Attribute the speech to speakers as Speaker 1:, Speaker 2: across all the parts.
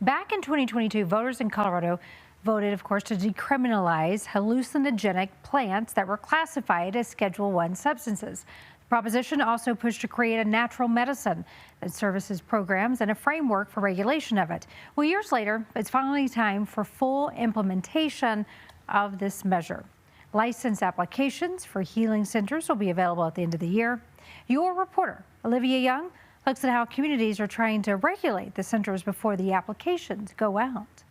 Speaker 1: Back in 2022, voters in Colorado voted, of course, to decriminalize hallucinogenic plants that were classified as Schedule I substances. The proposition also pushed to create a natural medicine that services programs and a framework for regulation of it. Well, years later, it's finally time for full implementation of this measure. License applications for healing centers will be available at the end of the year. Your reporter, Olivia Young, looks at how communities are trying to regulate the centers before the applications go out.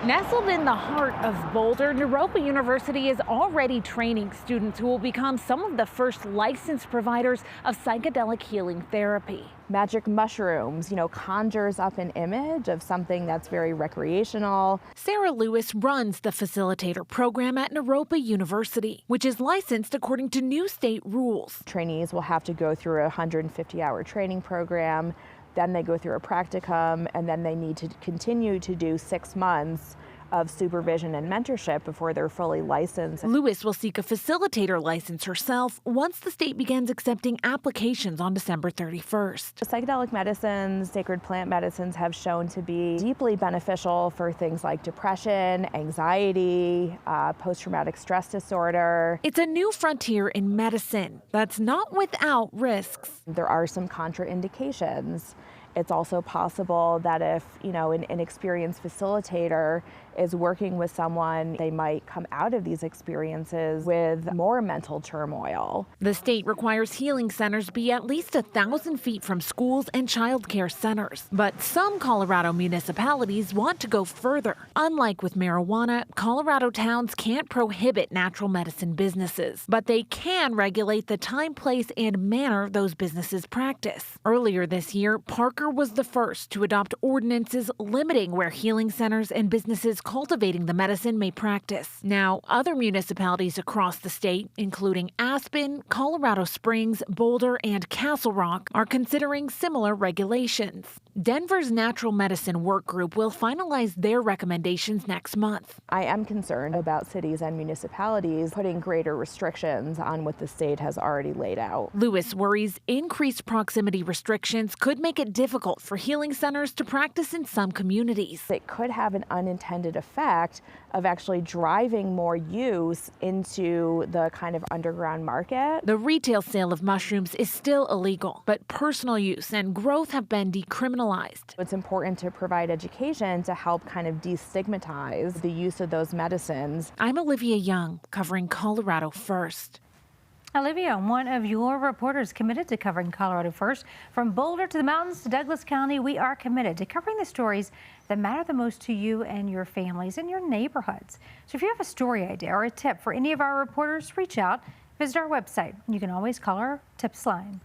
Speaker 2: Nestled in the heart of Boulder, Naropa University is already training students who will become some of the first licensed providers of psychedelic healing therapy.
Speaker 3: Magic mushrooms, conjures up an image of something that's very recreational.
Speaker 2: Sarah Lewis runs the facilitator program at Naropa University, which is licensed according to new state rules.
Speaker 3: Trainees will have to go through a 150-hour training program. Then they go through a practicum, and then they need to continue to do 6 months of supervision and mentorship before they're fully licensed.
Speaker 2: Lewis will seek a facilitator license herself once the state begins accepting applications on December 31st.
Speaker 3: Psychedelic medicines, sacred plant medicines have shown to be deeply beneficial for things like depression, anxiety, post-traumatic stress disorder.
Speaker 2: It's a new frontier in medicine that's not without risks.
Speaker 3: There are some contraindications. It's also possible that if, an inexperienced facilitator is working with someone, they might come out of these experiences with more mental turmoil.
Speaker 2: The state requires healing centers be at least 1,000 feet from schools and child care centers. But some Colorado municipalities want to go further. Unlike with marijuana, Colorado towns can't prohibit natural medicine businesses, but they can regulate the time, place, and manner those businesses practice. Earlier this year, Parker was the first to adopt ordinances limiting where healing centers and businesses cultivating the medicine may practice. Now, other municipalities across the state, including Aspen, Colorado Springs, Boulder, and Castle Rock, are considering similar regulations. Denver's Natural Medicine Work Group will finalize their recommendations next month.
Speaker 3: I am concerned about cities and municipalities putting greater restrictions on what the state has already laid out.
Speaker 2: Lewis worries increased proximity restrictions could make it difficult for healing centers to practice in some communities.
Speaker 3: It could have an unintended effect of actually driving more use into the kind of underground market.
Speaker 2: The retail sale of mushrooms is still illegal, but personal use and growth have been decriminalized.
Speaker 3: It's important to provide education to help kind of destigmatize the use of those medicines.
Speaker 2: I'm Olivia Young, covering Colorado First.
Speaker 1: Olivia, one of your reporters committed to covering Colorado First. From Boulder to the mountains to Douglas County, we are committed to covering the stories that matter the most to you and your families and your neighborhoods. So if you have a story idea or a tip for any of our reporters, reach out, visit our website. You can always call our tips line.